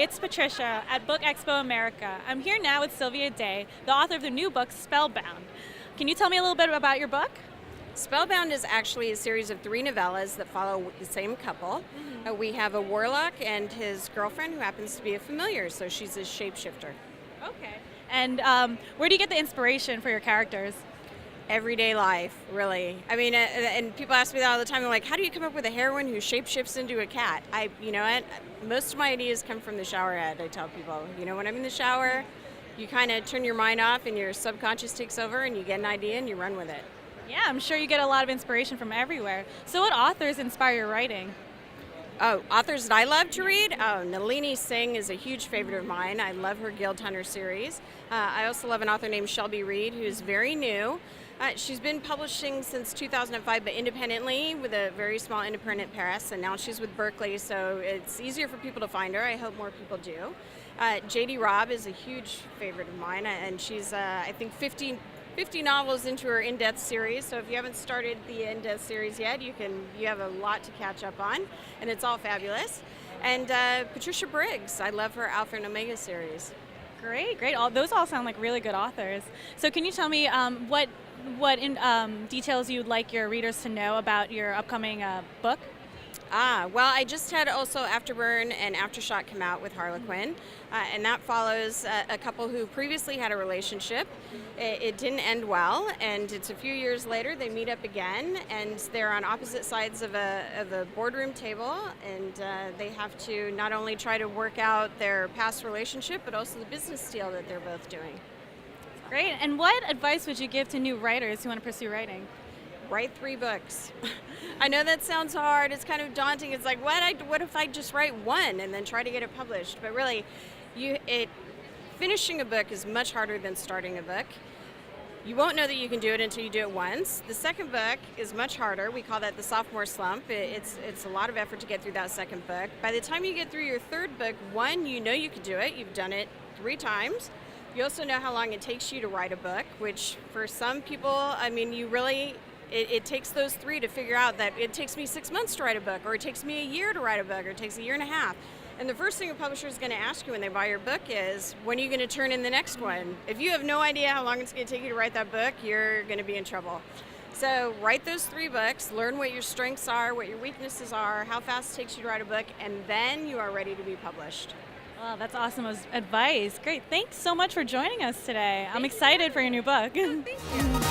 it's Patricia at Book Expo America. I'm here now with Sylvia Day, the author of the new book, Spellbound. Can you tell me a little bit about your book? Spellbound is actually a series of 3 novellas that follow the same couple. We have a warlock and his girlfriend who happens to be a familiar, so she's a shapeshifter. Okay. And where do you get the inspiration for your characters? Everyday life, really. I mean, and people ask me that all the time. They're like, how do you come up with a heroine who shapeshifts into a cat? You know what? Most of my ideas come from the shower head, I tell people. You know, when I'm in the shower, you kind of turn your mind off and your subconscious takes over and you get an idea and you run with it. Yeah, I'm sure you get a lot of inspiration from everywhere. So what authors inspire your writing? Oh, authors that I love to read? Oh, Nalini Singh is a huge favorite of mine. I love her Guild Hunter series. I also love an author named Shelby Reed, who's very new. She's been publishing since 2005, but independently with a very small independent press, and now she's with Berkeley, so it's easier for people to find her. I hope more people do. J.D. Robb is a huge favorite of mine, and she's, I think, 50 novels into her In-Depth series, so if you haven't started the In-Depth series yet, you have a lot to catch up on, and it's all fabulous. And Patricia Briggs, I love her Alpha and Omega series. Great. Those all sound like really good authors. So can you tell me what details you'd like your readers to know about your upcoming book? Well, I just had also Afterburn and Aftershock come out with Harlequin, and that follows a couple who previously had a relationship. It didn't end well, and it's a few years later they meet up again, and they're on opposite sides of a boardroom table, and they have to not only try to work out their past relationship, but also the business deal that they're both doing. Great. And what advice would you give to new writers who want to pursue writing? Write 3 books. I know that sounds hard. It's kind of daunting. It's like, what if I just write 1 and then try to get it published? But really, finishing a book is much harder than starting a book. You won't know that you can do it until you do it once. The second book is much harder. We call that the sophomore slump. It's a lot of effort to get through that second book. By the time you get through your third book, 1, you know you can do it. You've done it 3 times. You also know how long it takes you to write a book, which for some people, I mean, it takes those 3 to figure out that it takes me 6 months to write a book, or it takes me a year to write a book, or it takes a year and a half. And the first thing a publisher is going to ask you when they buy your book is, when are you going to turn in the next one? If you have no idea how long it's going to take you to write that book, you're going to be in trouble. So write those 3 books, learn what your strengths are, what your weaknesses are, how fast it takes you to write a book, and then you are ready to be published. Wow, that's awesome advice. Great. Thanks so much for joining us today. I'm excited for your new book. Thank you.